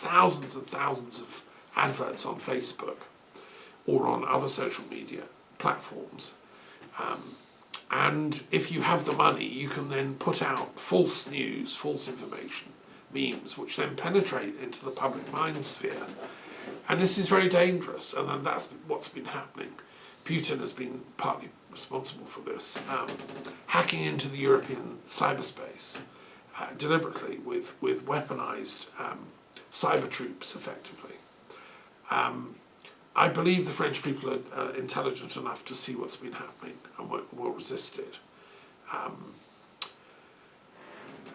thousands and thousands of adverts on Facebook or on other social media platforms. And if you have the money, you can then put out false news, false information, memes, which then penetrate into the public mind sphere. And this is very dangerous, and then that's what's been happening. Putin has been partly responsible for this, hacking into the European cyberspace deliberately with weaponized cyber troops, effectively. I believe the French people are intelligent enough to see what's been happening and will resist it.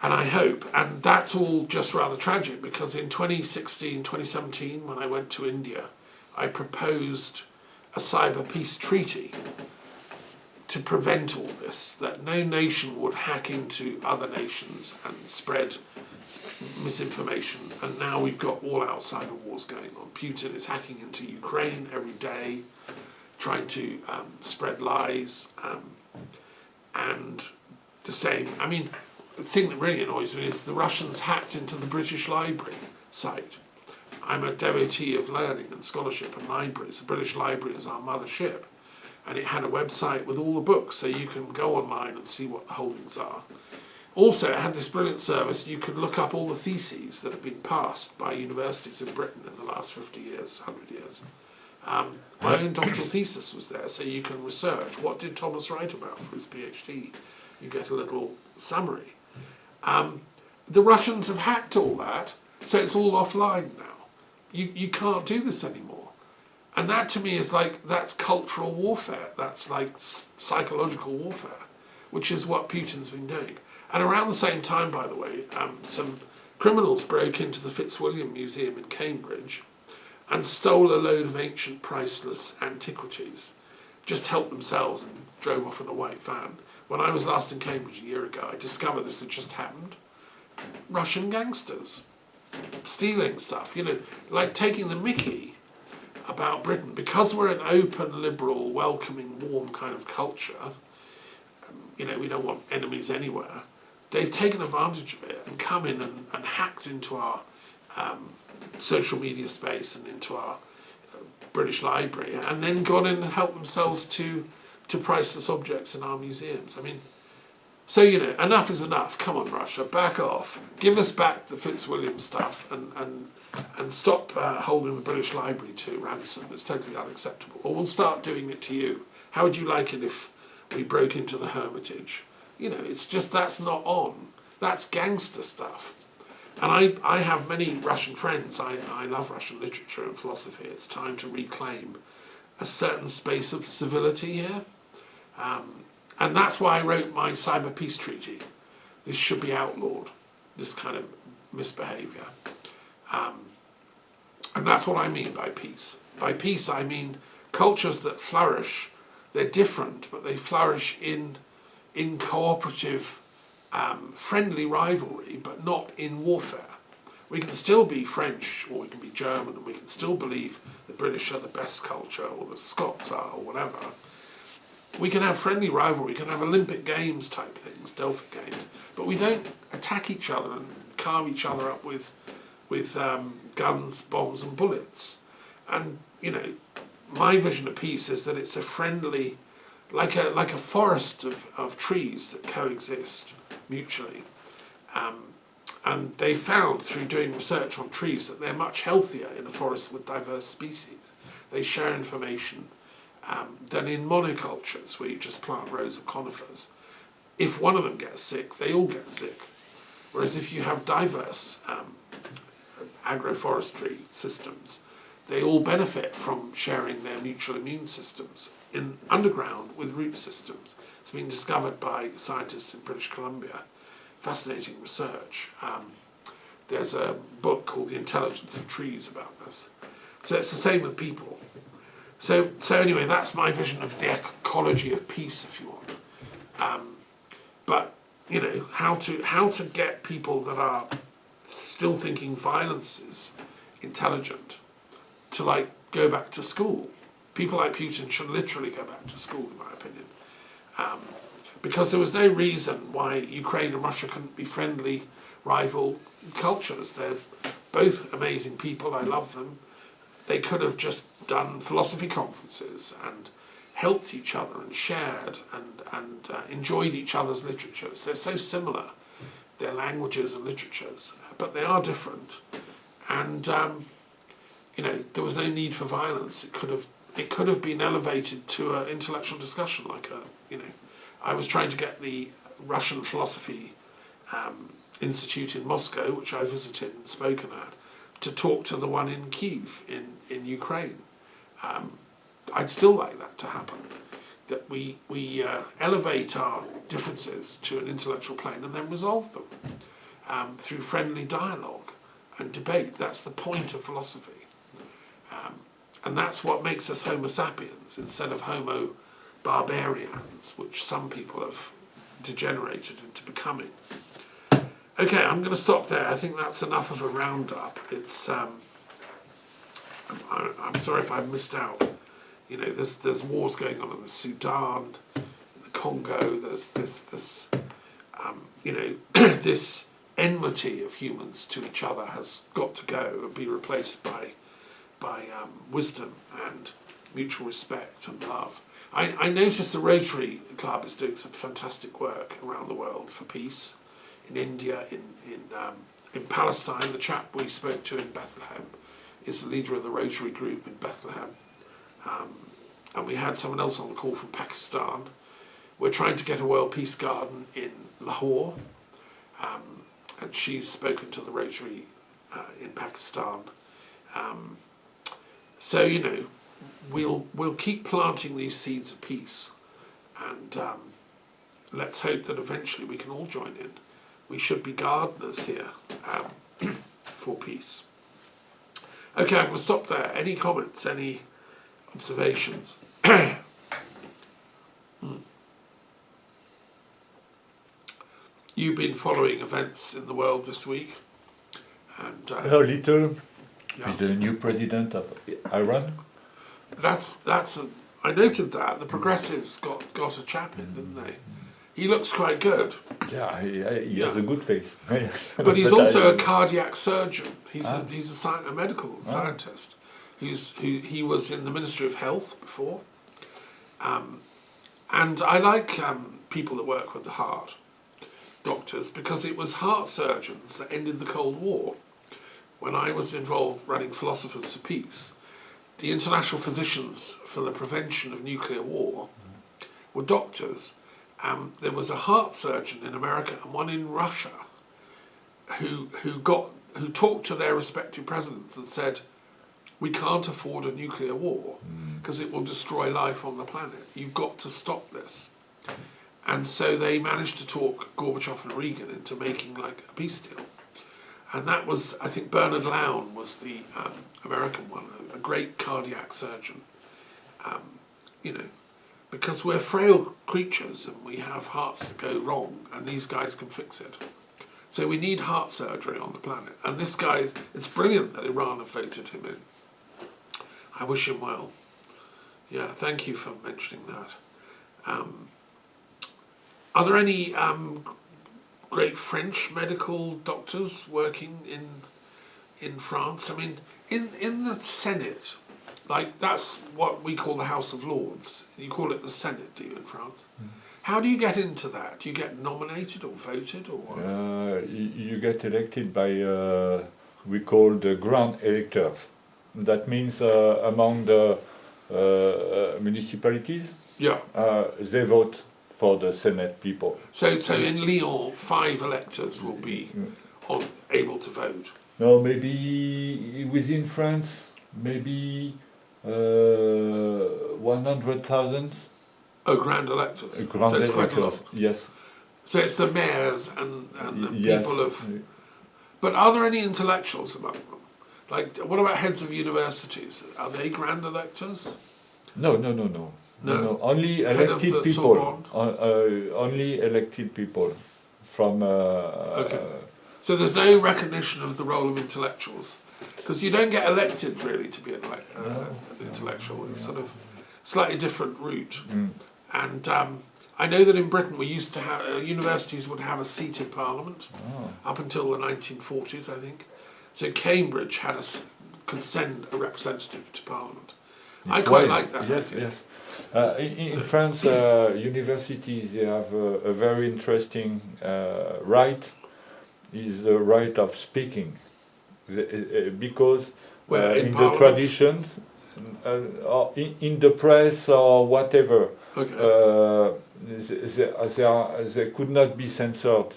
And I hope, and that's all just rather tragic, because in 2016, 2017, when I went to India, I proposed a cyber peace treaty to prevent all this, that no nation would hack into other nations and spread misinformation. And now we've got all-out cyber wars going on. Putin is hacking into Ukraine every day, trying to spread lies, and the same. I mean, the thing that really annoys me is the Russians hacked into the British Library site. I'm a devotee of learning and scholarship and libraries. The British Library is our mothership, and it had a website with all the books, so you can go online and see what the holdings are. Also, it had this brilliant service. You could look up all the theses that have been passed by universities in Britain in the last 50 years, 100 years. My own doctoral thesis was there, so you can research. What did Thomas write about for his PhD? You get a little summary. The Russians have hacked all that, so it's all offline now. You can't do this anymore. And that to me is like, that's cultural warfare. That's like psychological warfare, which is what Putin's been doing. And around the same time, by the way, some criminals broke into the Fitzwilliam Museum in Cambridge and stole a load of ancient priceless antiquities, just helped themselves and drove off in a white van. When I was last in Cambridge a year ago, I discovered this had just happened. Russian gangsters stealing stuff, you know, like taking the mickey about Britain. Because we're an open, liberal, welcoming, warm kind of culture, you know, we don't want enemies anywhere. They've taken advantage of it and come in and hacked into our social media space and into our British Library, and then gone in and helped themselves to priceless objects in our museums. I mean, so, you know, enough is enough. Come on, Russia, back off. Give us back the Fitzwilliam stuff and stop holding the British Library to ransom. It's totally unacceptable. Or we'll start doing it to you. How would you like it if we broke into the Hermitage? You know, it's just, that's not on. That's gangster stuff. And I have many Russian friends. I love Russian literature and philosophy. It's time to reclaim a certain space of civility here. And that's why I wrote my cyber peace treaty. This should be outlawed, this kind of misbehaviour. And that's what I mean by peace. By peace, I mean cultures that flourish. They're different, but they flourish in cooperative, friendly rivalry, but not in warfare. We can still be French, or we can be German, and we can still believe the British are the best culture, or the Scots are, or whatever. We can have friendly rivalry, we can have Olympic Games type things, Delphic Games, but we don't attack each other and carve each other up with guns, bombs and bullets. And, you know, my vision of peace is that it's a friendly, like a forest of trees that coexist mutually. And they found through doing research on trees that they're much healthier in a forest with diverse species. They share information than in monocultures where you just plant rows of conifers. If one of them gets sick, they all get sick. Whereas if you have diverse agroforestry systems, they all benefit from sharing their mutual immune systems in underground with root systems. It's been discovered by scientists in British Columbia. Fascinating research. There's a book called The Intelligence of Trees about this. So it's the same with people. So anyway, that's my vision of the ecology of peace, if you want. But you know, how to get people that are still thinking violence is intelligent to like go back to school. People like Putin should literally go back to school, in my opinion. Because there was no reason why Ukraine and Russia couldn't be friendly rival cultures. They're both amazing people, I love them. They could have just done philosophy conferences and helped each other and shared and enjoyed each other's literatures. They're so similar, their languages and literatures, but they are different. And there was no need for violence. It could have been elevated to an intellectual discussion, I was trying to get the Russian Philosophy Institute in Moscow, which I visited and spoken at, to talk to the one in Kyiv in Ukraine. I'd still like that to happen, that we elevate our differences to an intellectual plane and then resolve them through friendly dialogue and debate. That's the point of philosophy. And that's what makes us Homo sapiens instead of Homo barbarians, which some people have degenerated into becoming. Okay, I'm going to stop there. I think that's enough of a roundup. It's I'm sorry if I've missed out. There's wars going on in the Sudan, the Congo. There's this this enmity of humans to each other has got to go and be replaced by wisdom and mutual respect and love. I noticed the Rotary Club is doing some fantastic work around the world for peace. In India, in Palestine, the chap we spoke to in Bethlehem is the leader of the Rotary group in Bethlehem. And we had someone else on the call from Pakistan. We're trying to get a World Peace Garden in Lahore. And she's spoken to the Rotary in Pakistan. So, we'll keep planting these seeds of peace. And let's hope that eventually we can all join in. We should be gardeners here for peace. Okay, I'm going to stop there. Any comments, any observations? You've been following events in the world this week. And a little. Yeah. With the new president of Iran. I noted that. The progressives got a chap in, didn't they? He looks quite good. Yeah, he has a good face. But he's also a cardiac surgeon. He's a medical scientist. He was in the Ministry of Health before. And I like people that work with the heart, doctors, because it was heart surgeons that ended the Cold War. When I was involved running Philosophers for Peace, the international physicians for the prevention of nuclear war were doctors. There was a heart surgeon in America and one in Russia who talked to their respective presidents and said, we can't afford a nuclear war because it will destroy life on the planet. You've got to stop this. And so they managed to talk Gorbachev and Reagan into making a peace deal. And that was, I think Bernard Lown was the American one, a great cardiac surgeon. Because we're frail creatures and we have hearts that go wrong, and these guys can fix it. So we need heart surgery on the planet. And this guy, it's brilliant that Iran have voted him in. I wish him well. Yeah, thank you for mentioning that. Are there any great French medical doctors working in France? I mean, in the Senate, that's what we call the House of Lords. You call it the Senate, do you, in France? How do you get into that? Do you get nominated or voted or? You get elected by we call the grand electors. That means among the municipalities, they vote for the Senate people. So in Lyon, 5 electors will be able to vote. No, maybe within France, maybe 100,000. Oh, grand electors. Grand so it's electors, quite a lot. yes. So it's the mayors and the yes. people of... But are there any intellectuals among them? What about heads of universities? Are they grand electors? No. Only elected people. Only elected people from. Okay. So there's no recognition of the role of intellectuals, because you don't get elected really to be an intellectual. It's sort of slightly different route. And I know that in Britain we used to have universities would have a seat in Parliament up until the 1940s, I think. So Cambridge could send a representative to Parliament. I It's quite wise. like that Yes, idea. yes. In France, universities they have a very interesting right. Is the right of speaking, because Where, in in the Parliament? traditions, or in the press or whatever, Okay. they could not be censored.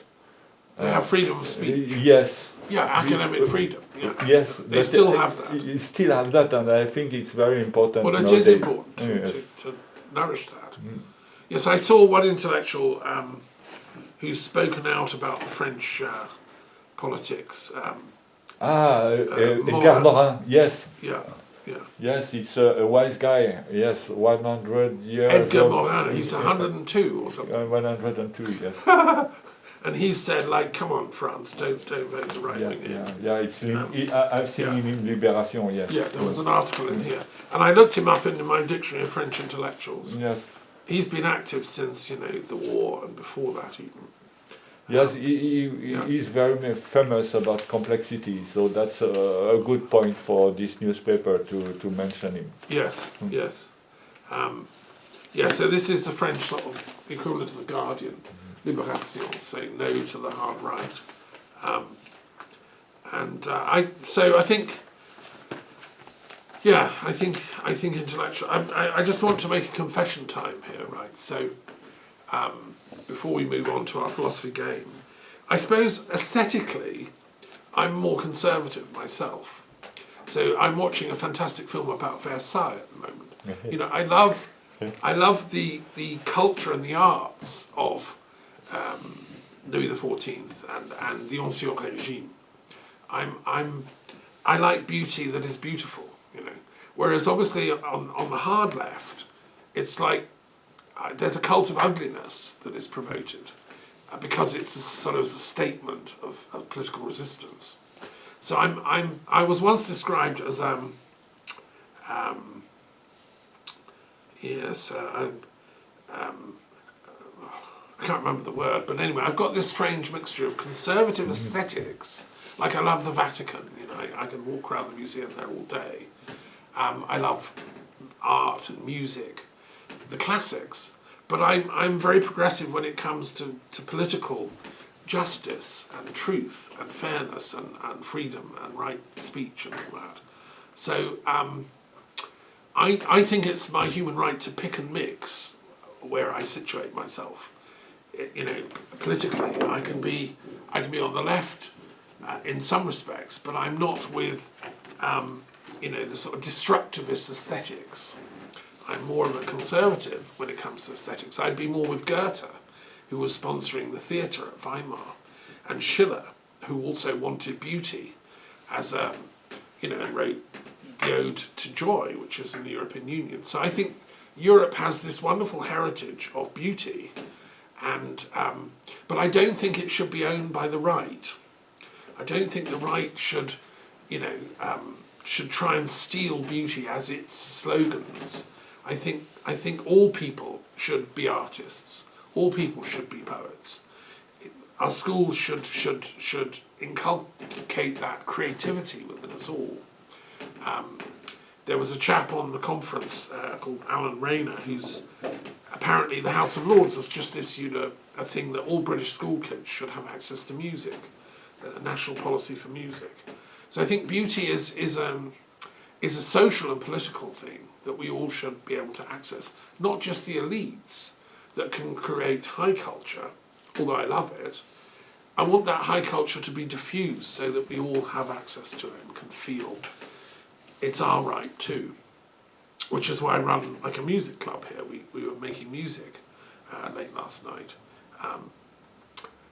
They have freedom of speech. Yes. Yeah, academic freedom. Yeah. Yes, They but still have that. You still have that, and I think it's very important. Well, it nowadays. is important Yes. to nourish that. Yes, I saw one intellectual who's spoken out about French politics. Morin. Garnerin, yes. Yeah, yeah. Yes, it's a wise guy. Yes, 100 years Edgar old. Morin, he's 102 or something. 102, yes. And he said, like, come on, France, don't vote the right wing in. It's I've seen him in Libération, yes. Yeah, there was an article in here. And I looked him up in my dictionary of French intellectuals. Yes. He's been active since, the war and before that even. Yes, he's very famous about complexity, so that's a good point for this newspaper to mention him. Yes, yes. So this is the French sort of equivalent to the Guardian, Libération, saying no to the hard right. I think intellectual. I just want to make a confession time here, right? So, before we move on to our philosophy game, I suppose aesthetically, I'm more conservative myself. So I'm watching a fantastic film about Versailles at the moment. I love the culture and the arts of Louis XIV and the Ancien Régime. I like beauty that is beautiful, Whereas obviously on the hard left, it's like there's a cult of ugliness that is promoted because it's a sort of a statement of political resistance. So I was once described as I can't remember the word, but anyway, I've got this strange mixture of conservative aesthetics. Like I love the Vatican, I can walk around the museum there all day. I love art and music, the classics, but I'm very progressive when it comes to political justice and truth and fairness and freedom and right speech and all that. So I think it's my human right to pick and mix where I situate myself. Politically, I can be on the left in some respects, but I'm not with the sort of destructivist aesthetics. I'm more of a conservative when it comes to aesthetics. I'd be more with Goethe, who was sponsoring the theatre at Weimar, and Schiller, who also wanted beauty as and wrote the Ode to Joy, which is in the European Union. So I think Europe has this wonderful heritage of beauty, and but I don't think it should be owned by the right. I don't think the right should try and steal beauty as its slogans. I think all people should be artists. All people should be poets. Our schools should inculcate that creativity within us all. There was a chap on the conference called Alan Rayner, who's apparently the House of Lords has just issued a thing that all British school kids should have access to music, a national policy for music. So I think beauty is a social and political thing that we all should be able to access, not just the elites that can create high culture, although I love it. I want that high culture to be diffused so that we all have access to it and can feel it's our right too, which is why I run like a music club here. We were making music late last night.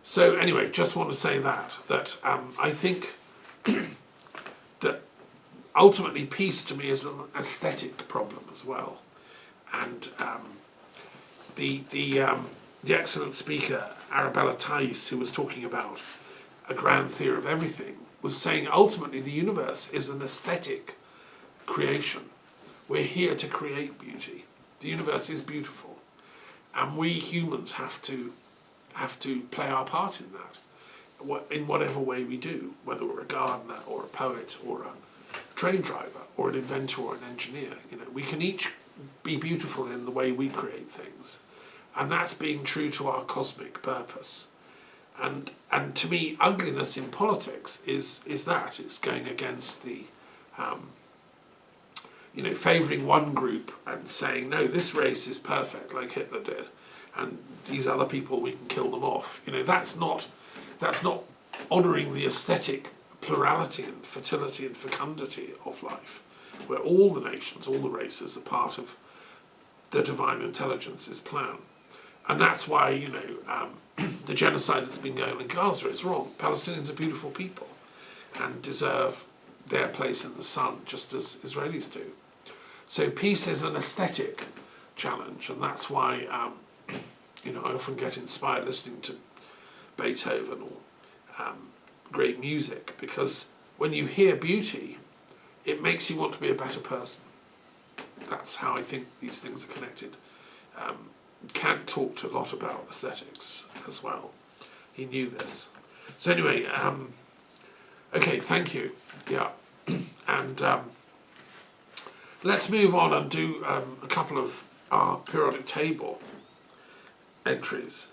So anyway, just want to say that I think that ultimately peace to me is an aesthetic problem as well. And the excellent speaker Arabella Thais, who was talking about a grand theory of everything, was saying ultimately the universe is an aesthetic creation. We're here to create beauty. The universe is beautiful, and we humans have to play our part in that. in whatever way we do, whether we're a gardener or a poet or a train driver or an inventor or an engineer. We can each be beautiful in the way we create things, and that's being true to our cosmic purpose. And to me, ugliness in politics is that it's going against the favouring one group and saying, no, this race is perfect, like Hitler did, and these other people, we can kill them off. That's not honouring the aesthetic plurality and fertility and fecundity of life, where all the nations, all the races are part of the divine intelligence's plan. And that's why, the genocide that's been going on in Gaza is wrong. Palestinians are beautiful people and deserve their place in the sun, just as Israelis do. So peace is an aesthetic challenge, and that's why, I often get inspired listening to Beethoven or great music, because when you hear beauty, it makes you want to be a better person. That's how I think these things are connected. Kant talked a lot about aesthetics as well. He knew this. So anyway, okay, thank you. Yeah, and let's move on and do a couple of our periodic table entries.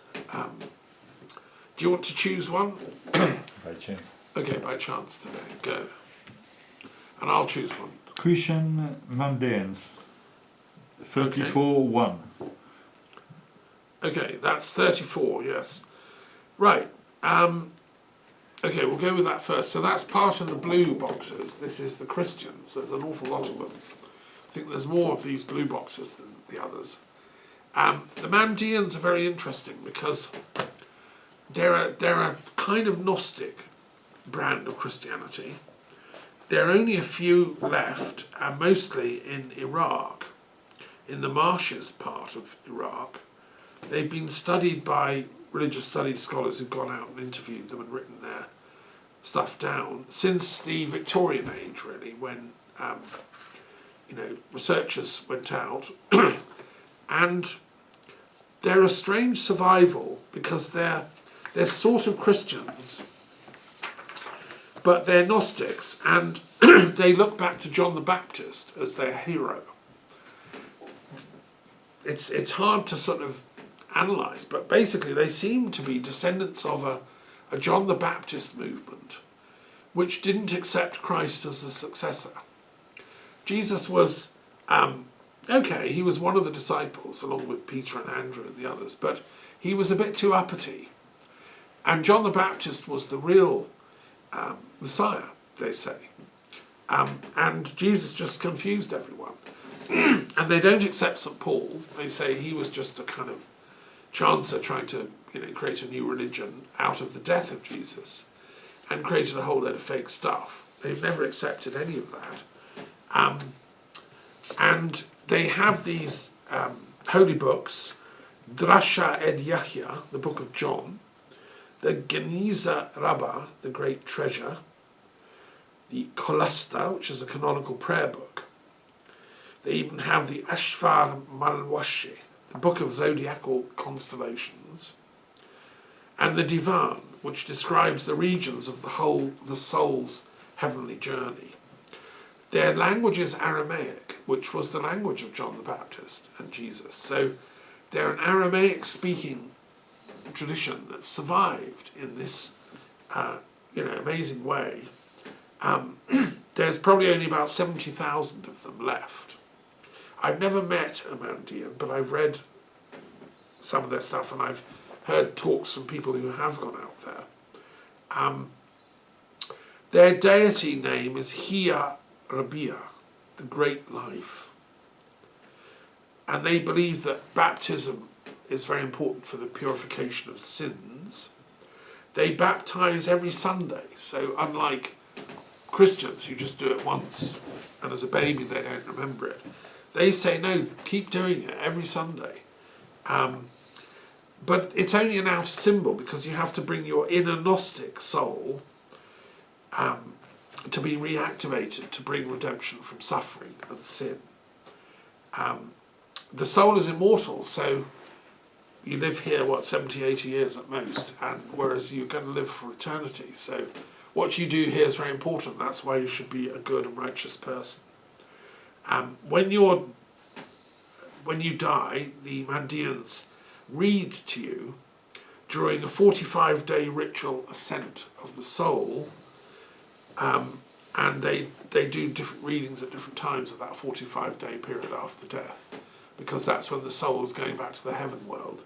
Do you want to choose one? By chance. Okay, by chance today. Good. And I'll choose one. Christian Mandaeans, 34-1. Okay, that's 34, yes. Right. Okay, we'll go with that first. So that's part of the blue boxes. This is the Christians. There's an awful lot of them. I think there's more of these blue boxes than the others. The Mandaeans are very interesting because they're a kind of Gnostic brand of Christianity. There are only a few left, mostly in Iraq, in the marshes part of Iraq. They've been studied by religious studies scholars who've gone out and interviewed them and written their stuff down since the Victorian age, really, when researchers went out. And they're a strange survival because they're sort of Christians, but they're Gnostics, and they look back to John the Baptist as their hero. It's hard to sort of analyse, but basically they seem to be descendants of a John the Baptist movement, which didn't accept Christ as the successor. Jesus was, he was one of the disciples, along with Peter and Andrew and the others, but he was a bit too uppity. And John the Baptist was the real Messiah, they say. And Jesus just confused everyone. And they don't accept St. Paul. They say he was just a kind of chancer trying to create a new religion out of the death of Jesus and created a whole load of fake stuff. They've never accepted any of that. And they have these holy books, Drasha Ed Yahya, the book of John, the Geniza Rabbah, the Great Treasure, the Kolasta, which is a canonical prayer book. They even have the Ashvar Malwashi, the book of zodiacal constellations, and the Divan, which describes the regions of the soul's heavenly journey. Their language is Aramaic, which was the language of John the Baptist and Jesus. So they're an Aramaic-speaking tradition that survived in this, amazing way. There's probably only about 70,000 of them left. I've never met a Mandaean, but I've read some of their stuff and I've heard talks from people who have gone out there. Their deity name is Hiya Rabia, the Great Life. And they believe that baptism is very important for the purification of sins. They baptize every Sunday, so unlike Christians who just do it once and as a baby they don't remember it, they say no, keep doing it every Sunday. But it's only an outer symbol because you have to bring your inner Gnostic soul to be reactivated to bring redemption from suffering and sin. The soul is immortal, so you live here, 70, 80 years at most, and whereas you're going to live for eternity. So what you do here is very important. That's why you should be a good and righteous person. When you die, the Mandeans read to you during a 45-day ritual ascent of the soul, and they do different readings at different times of that 45-day period after death, because that's when the soul is going back to the heaven world.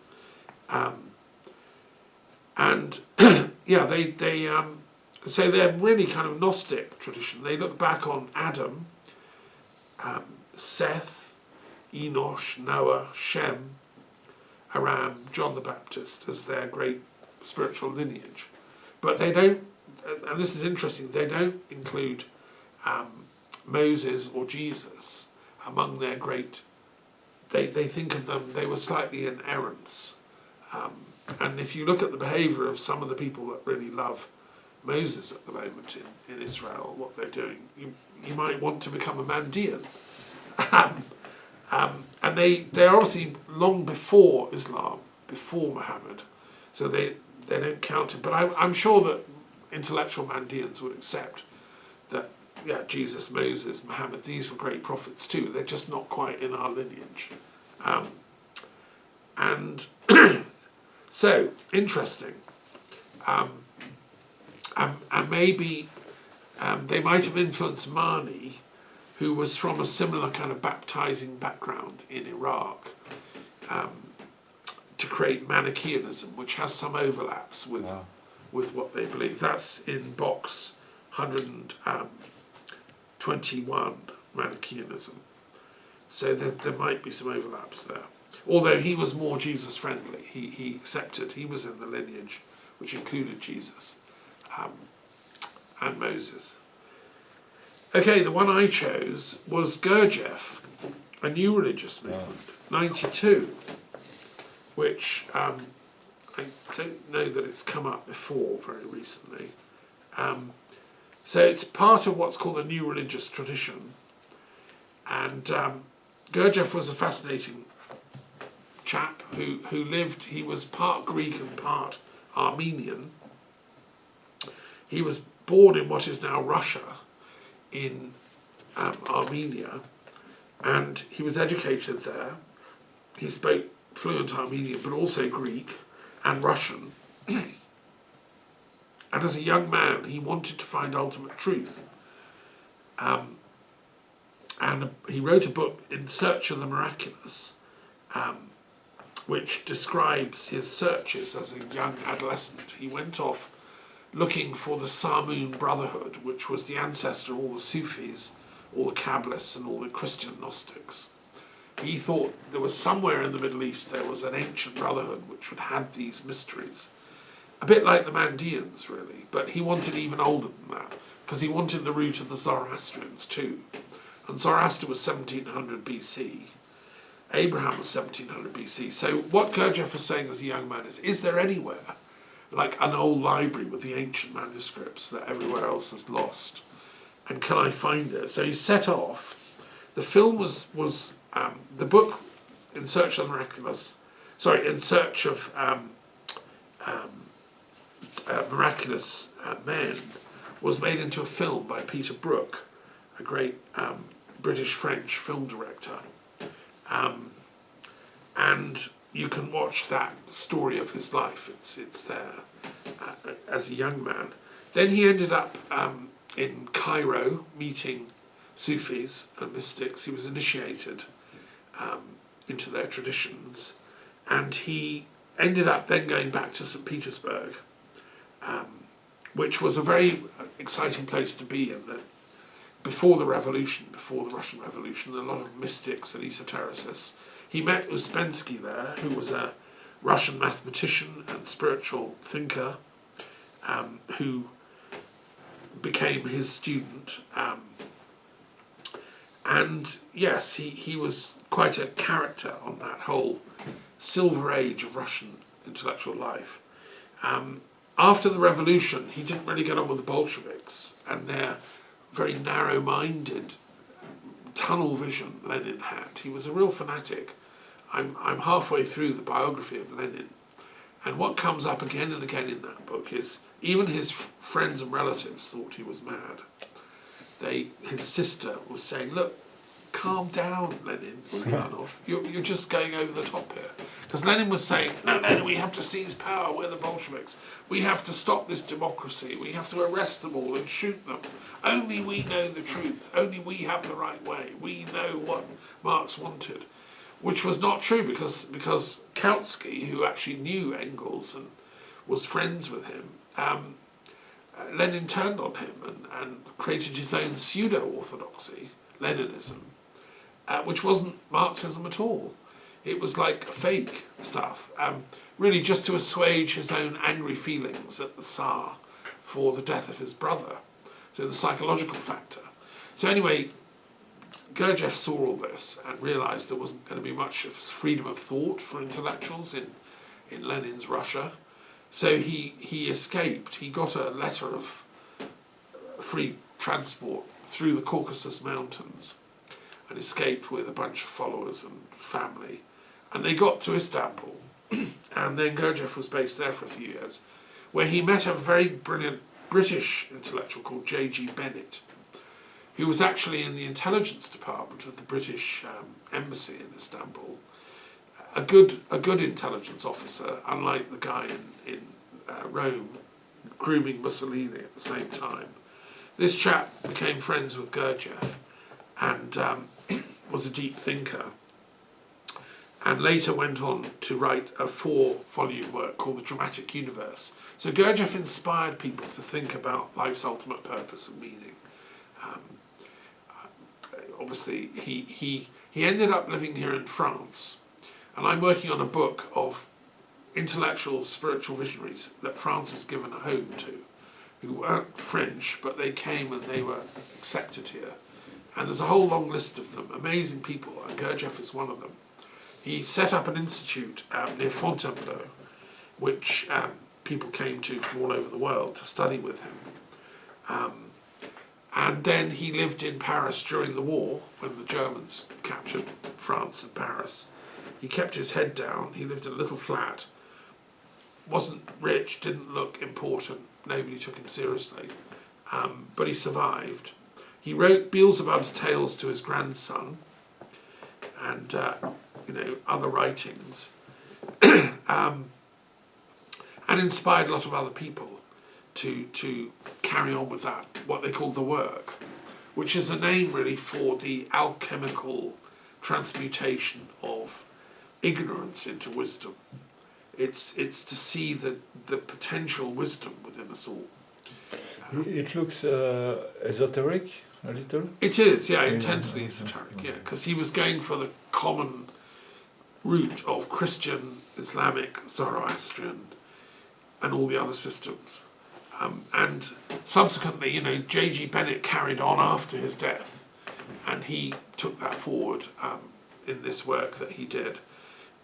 And yeah, so they're really kind of Gnostic tradition. They look back on Adam, Seth, Enosh, Noah, Shem, Aram, John the Baptist as their great spiritual lineage. But they don't, and this is interesting, they don't include Moses or Jesus among their great, they think of them, they were slightly in errance. And if you look at the behaviour of some of the people that really love Moses at the moment in Israel, what they're doing, you might want to become a Mandean. And they're obviously long before Islam, before Muhammad, so they don't count it. But I'm sure that intellectual Mandeans would accept that, yeah, Jesus, Moses, Muhammad, these were great prophets too. They're just not quite in our lineage. And so, interesting. And maybe they might have influenced Mani, who was from a similar kind of baptizing background in Iraq, to create Manichaeanism, which has some overlaps with what they believe. That's in box 121, Manichaeanism. So there might be some overlaps there. Although he was more Jesus friendly. He accepted, he was in the lineage which included Jesus and Moses. Okay, the one I chose was Gurdjieff, a new religious movement, 92, which I don't know that it's come up before very recently. So it's part of what's called a new religious tradition. And Gurdjieff was a fascinating chap who lived, he was part Greek and part Armenian. He was born in what is now Russia, in Armenia, and he was educated there. He spoke fluent Armenian, but also Greek and Russian. And as a young man, he wanted to find ultimate truth. And he wrote a book, In Search of the Miraculous, which describes his searches as a young adolescent. He went off looking for the Samoon Brotherhood, which was the ancestor of all the Sufis, all the Kabbalists and all the Christian Gnostics. He thought there was somewhere in the Middle East there was an ancient brotherhood which would have these mysteries. A bit like the Mandeans, really, but he wanted even older than that, because he wanted the root of the Zoroastrians too. And Zoroaster was 1700 BC. Abraham was 1700 BC. So what Gurdjieff was saying as a young man is there anywhere like an old library with the ancient manuscripts that everywhere else has lost? And can I find it? So he set off. The film was the book In Search of the Miraculous, In Search of Miraculous Men, was made into a film by Peter Brook, a great British-French film director. And you can watch that story of his life. It's there as a young man. Then he ended up in Cairo meeting Sufis and mystics. He was initiated into their traditions, and he ended up then going back to St. Petersburg, which was a very exciting place to be in. That before the revolution, before the Russian Revolution, a lot of mystics and esotericists. He met Uspensky there, who was a Russian mathematician and spiritual thinker, who became his student. And yes, he was quite a character on that whole silver age of Russian intellectual life. After the revolution, he didn't really get on with the Bolsheviks and their very narrow-minded tunnel vision Lenin had. He was a real fanatic I'm halfway through the biography of Lenin, and what comes up again and again in that book is even his friends and relatives thought he was mad. His sister was saying, look, calm down, Lenin, Ulyanov. You're just going over the top here. Because Lenin was saying, no, we have to seize power, we're the Bolsheviks. We have to stop this democracy. We have to arrest them all and shoot them. Only we know the truth. Only we have the right way. We know what Marx wanted. Which was not true because Kautsky, who actually knew Engels and was friends with him, Lenin turned on him and created his own pseudo-orthodoxy, Leninism, which wasn't Marxism at all. It was like fake stuff, really just to assuage his own angry feelings at the Tsar for the death of his brother. So the psychological factor. So anyway, Gurdjieff saw all this and realised there wasn't going to be much of freedom of thought for intellectuals in Lenin's Russia. So he escaped. He got a letter of free transport through the Caucasus Mountains and escaped with a bunch of followers and family. And they got to Istanbul. And then Gurdjieff was based there for a few years, where he met a very brilliant British intellectual called J.G. Bennett, who was actually in the intelligence department of the British embassy in Istanbul. A good intelligence officer, unlike the guy in Rome grooming Mussolini at the same time. This chap became friends with Gurdjieff and was a deep thinker, and later went on to write a 4-volume work called The Dramatic Universe. So Gurdjieff inspired people to think about life's ultimate purpose and meaning. Obviously, he ended up living here in France, and I'm working on a book of intellectual, spiritual visionaries that France has given a home to, who weren't French, but they came and they were accepted here. And there's a whole long list of them, amazing people, and Gurdjieff is one of them. He set up an institute near Fontainebleau, which people came to from all over the world to study with him. And then he lived in Paris during the war, when the Germans captured France and Paris. He kept his head down, he lived in a little flat, wasn't rich, didn't look important, nobody took him seriously, but he survived. He wrote Beelzebub's Tales to his grandson, and other writings, and inspired a lot of other people to carry on with that, what they call the work, which is a name really for the alchemical transmutation of ignorance into wisdom. It's to see the potential wisdom within us all. It looks esoteric a little. It is, yeah, intensely esoteric, yeah, because he was going for the common root of Christian, Islamic, Zoroastrian, and all the other systems. And subsequently, J.G. Bennett carried on after his death, and he took that forward in this work that he did.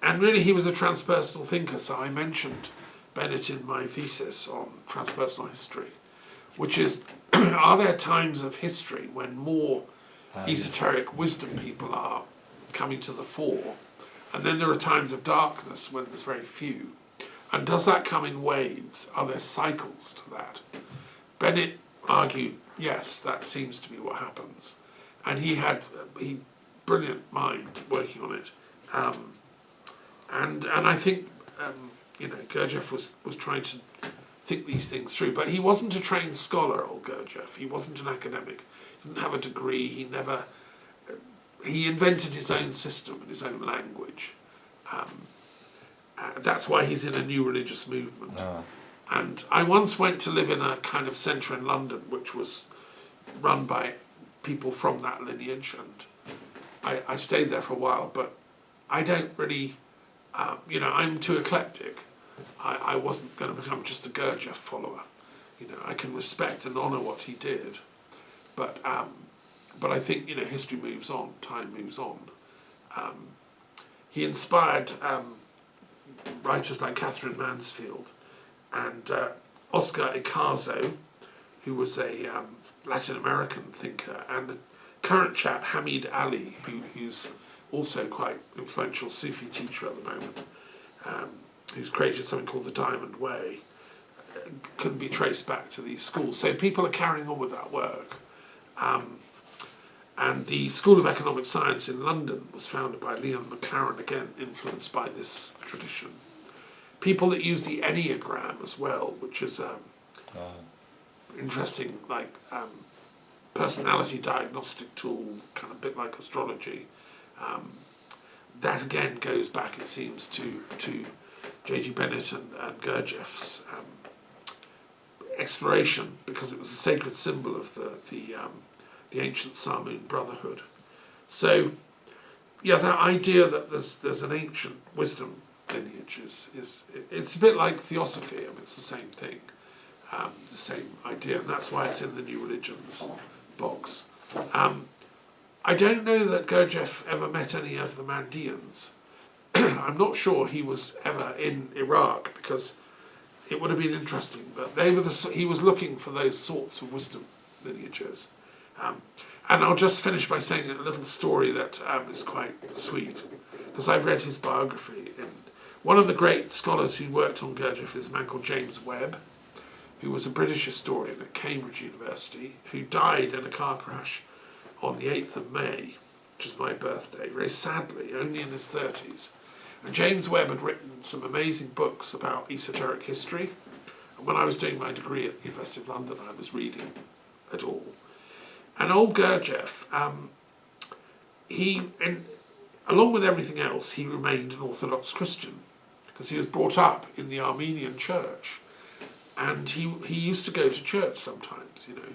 And really, he was a transpersonal thinker, so I mentioned Bennett in my thesis on transpersonal history, which is, are there times of history when more esoteric wisdom people are coming to the fore, and then there are times of darkness when there's very few? And does that come in waves? Are there cycles to that? Bennett argued, yes, that seems to be what happens. And he had a brilliant mind working on it. And I think, Gurdjieff was trying to think these things through. But he wasn't a trained scholar, old Gurdjieff. He wasn't an academic. He didn't have a degree. He invented his own system and his own language. That's why he's in a new religious movement. And I once went to live in a kind of centre in London, which was run by people from that lineage, and I stayed there for a while, but I don't really, I'm too eclectic. I wasn't going to become just a Gurdjieff follower. I can respect and honour what he did, but I think, history moves on, time moves on. He inspired writers like Catherine Mansfield and Oscar Icazo, who was a Latin American thinker, and the current chap Hamid Ali, who's also quite influential Sufi teacher at the moment, who's created something called the Diamond Way, can be traced back to these schools. So people are carrying on with that work. And the School of Economic Science in London was founded by Leon McLaren, again influenced by this tradition. People that use the Enneagram as well, which is interesting, like personality diagnostic tool, kind of bit like astrology. That again goes back, it seems, to J.G. Bennett and Gurdjieff's exploration, because it was a sacred symbol of the ancient Samoan Brotherhood. So, yeah, that idea that there's an ancient wisdom lineage it's a bit like theosophy. I mean, it's the same thing, the same idea, and that's why it's in the New Religions box. I don't know that Gurdjieff ever met any of the Mandeans. I'm not sure he was ever in Iraq, because it would have been interesting, but he was looking for those sorts of wisdom lineages. And I'll just finish by saying a little story that is quite sweet, because I've read his biography. And one of the great scholars who worked on Gurdjieff is a man called James Webb, who was a British historian at Cambridge University, who died in a car crash on the 8th of May, which is my birthday, very sadly, only in his 30s. And James Webb had written some amazing books about esoteric history. And when I was doing my degree at the University of London, I was reading it all. And old Gurdjieff, along with everything else, he remained an Orthodox Christian, because he was brought up in the Armenian church. And he used to go to church sometimes, you know.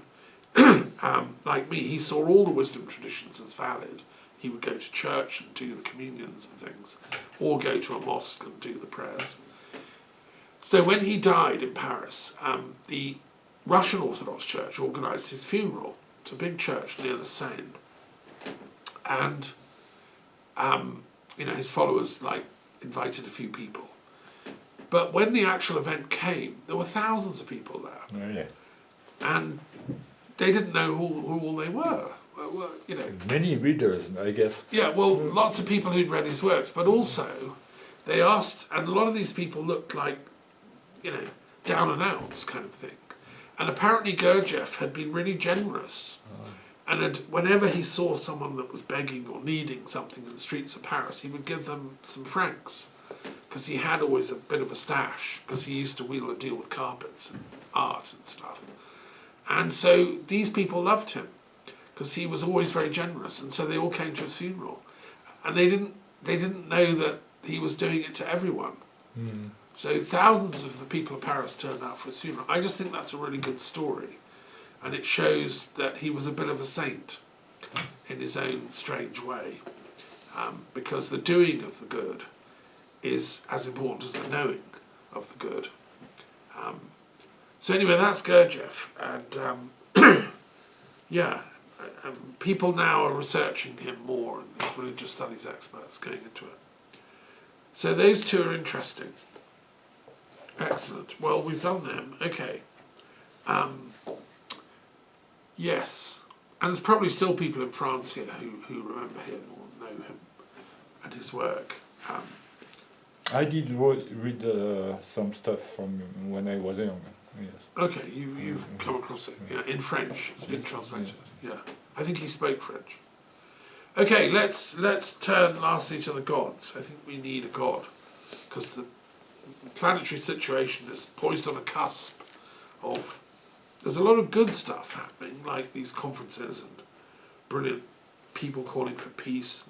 Like me, he saw all the wisdom traditions as valid. He would go to church and do the communions and things, or go to a mosque and do the prayers. So when he died in Paris, the Russian Orthodox Church organised his funeral. It's a big church near the Seine. And, you know, his followers, like, invited a few people. But when the actual event came, there were thousands of people there. Oh, yeah. And they didn't know who all they were. Well, you know. Many readers, I guess. Yeah, well, lots of people who'd read his works, but also they asked, and a lot of these people looked like, you know, down and outs kind of thing. And apparently Gurdjieff had been really generous. And whenever he saw someone that was begging or needing something in the streets of Paris, he would give them some francs, because he had always a bit of a stash, because he used to wheel and deal with carpets and art and stuff. And so these people loved him, because he was always very generous, and so they all came to his funeral. And they didn't know that he was doing it to everyone. Mm. So thousands of the people of Paris turned out for his funeral. I just think that's a really good story. And it shows that he was a bit of a saint in his own strange way. Because the doing of the good is as important as the knowing of the good. So anyway, that's Gurdjieff. And yeah, people now are researching him more, and there's religious studies experts going into it. So those two are interesting. Excellent. Well, we've done them. Okay. Yes. And there's probably still people in France here who remember him or know him and his work. I did read some stuff from when I was young. Yes. Okay, you've come across it. Yeah, in French. It's been translated. Yeah. I think he spoke French. Okay, let's turn lastly to the gods. I think we need a god, because the planetary situation is poised on a cusp of... There's a lot of good stuff happening, like these conferences and brilliant people calling for peace,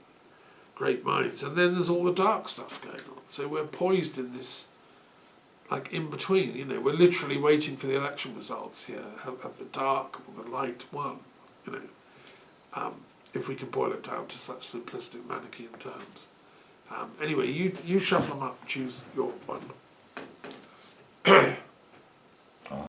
great minds, and then there's all the dark stuff going on. So we're poised in this, like, in between, you know, we're literally waiting for the election results here. Have the dark or the light won, you know, if we can boil it down to such simplistic Manichaean terms. Anyway, you shuffle them up, choose your one.